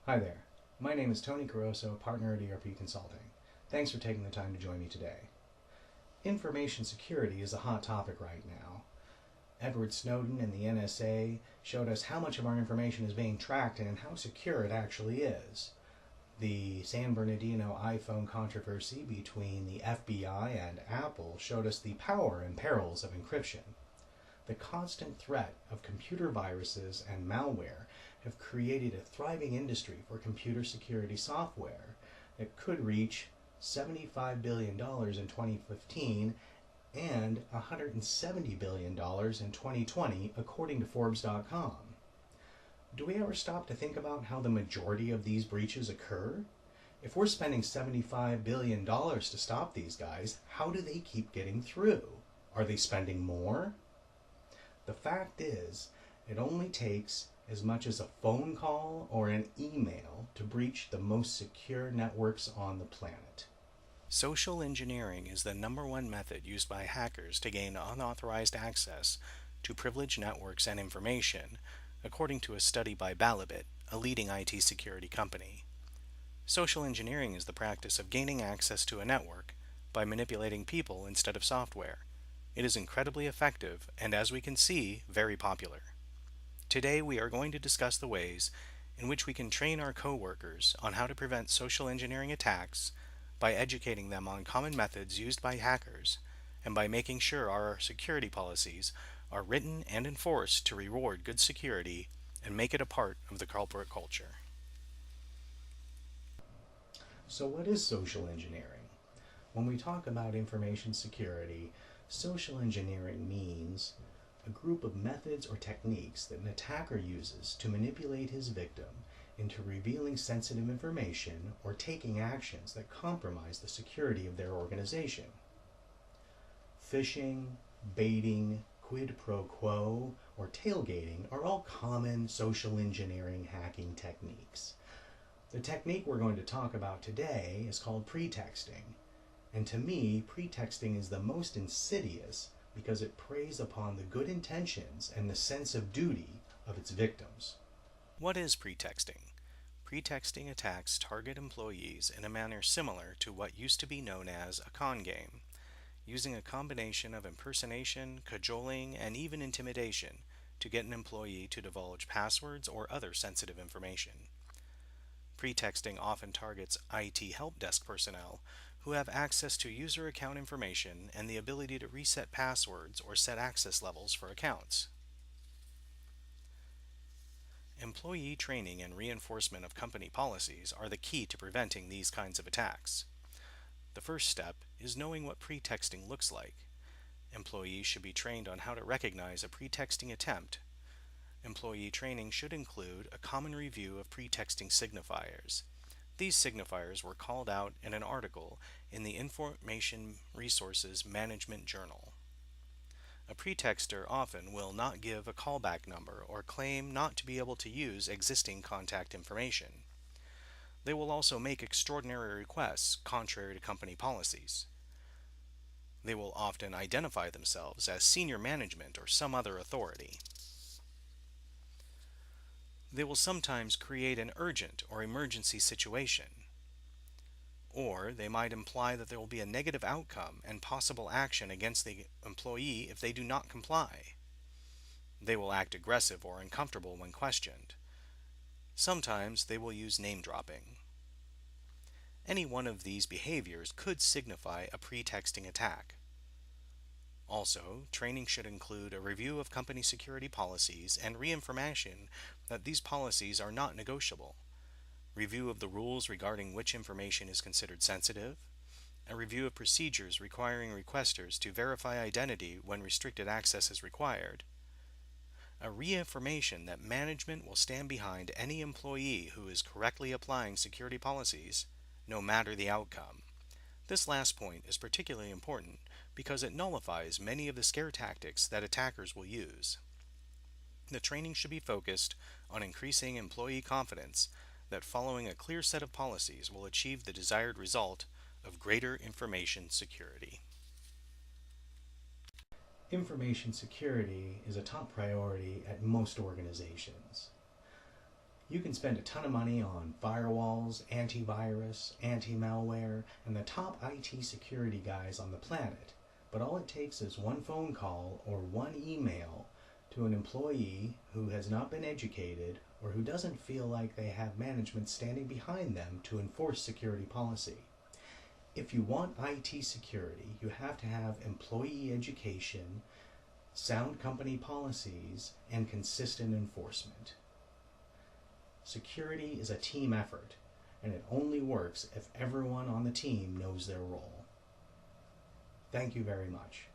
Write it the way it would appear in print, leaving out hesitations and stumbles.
Hi there. My name is Tony Curoso, partner at ERP Consulting. Thanks for taking the time to join me today. Information security is a hot topic right now. Edward Snowden and the NSA showed us how much of our information is being tracked and how secure it actually is. The San Bernardino iPhone controversy between the FBI and Apple showed us the power and perils of encryption. The constant threat of computer viruses and malware have created a thriving industry for computer security software that could reach $75 billion in 2015 and $170 billion in 2020, according to Forbes.com. Do we ever stop to think about how the majority of these breaches occur? If we're spending $75 billion to stop these guys, how do they keep getting through? Are they spending more? The fact is, it only takes as much as a phone call or an email to breach the most secure networks on the planet. Social engineering is the #1 method used by hackers to gain unauthorized access to privileged networks and information, according to a study by Balabit, a leading IT security company. Social engineering is the practice of gaining access to a network by manipulating people instead of software. It is incredibly effective and, as we can see, very popular. Today we are going to discuss the ways in which we can train our coworkers on how to prevent social engineering attacks by educating them on common methods used by hackers and by making sure our security policies are written and enforced to reward good security and make it a part of the corporate culture. So what is social engineering? When we talk about information security, social engineering means a group of methods or techniques that an attacker uses to manipulate his victim into revealing sensitive information or taking actions that compromise the security of their organization. Phishing, baiting, quid pro quo, or tailgating are all common social engineering hacking techniques. The technique we're going to talk about today is called pretexting. And to me, pretexting is the most insidious because it preys upon the good intentions and the sense of duty of its victims. What is pretexting? Pretexting attacks target employees in a manner similar to what used to be known as a con game, using a combination of impersonation, cajoling, and even intimidation to get an employee to divulge passwords or other sensitive information. Pretexting often targets IT help desk personnel who have access to user account information and the ability to reset passwords or set access levels for accounts. Employee training and reinforcement of company policies are the key to preventing these kinds of attacks. The first step is knowing what pretexting looks like. Employees should be trained on how to recognize a pretexting attempt. Employee training should include a common review of pretexting signifiers. These signifiers were called out in an article in the Information Resources Management Journal. A pretexter often will not give a callback number or claim not to be able to use existing contact information. They will also make extraordinary requests contrary to company policies. They will often identify themselves as senior management or some other authority. They will sometimes create an urgent or emergency situation. Or they might imply that there will be a negative outcome and possible action against the employee if they do not comply. They will act aggressive or uncomfortable when questioned. Sometimes they will use name dropping. Any one of these behaviors could signify a pretexting attack. Also, training should include a review of company security policies and reaffirmation that these policies are not negotiable, review of the rules regarding which information is considered sensitive, a review of procedures requiring requesters to verify identity when restricted access is required, a reaffirmation that management will stand behind any employee who is correctly applying security policies, no matter the outcome. This last point is particularly important because it nullifies many of the scare tactics that attackers will use. The training should be focused on increasing employee confidence that following a clear set of policies will achieve the desired result of greater information security. Information security is a top priority at most organizations. You can spend a ton of money on firewalls, antivirus, anti-malware, and the top IT security guys on the planet, but all it takes is one phone call or one email to an employee who has not been educated or who doesn't feel like they have management standing behind them to enforce security policy. If you want IT security, you have to have employee education, sound company policies, and consistent enforcement. Security is a team effort, and it only works if everyone on the team knows their role. Thank you very much.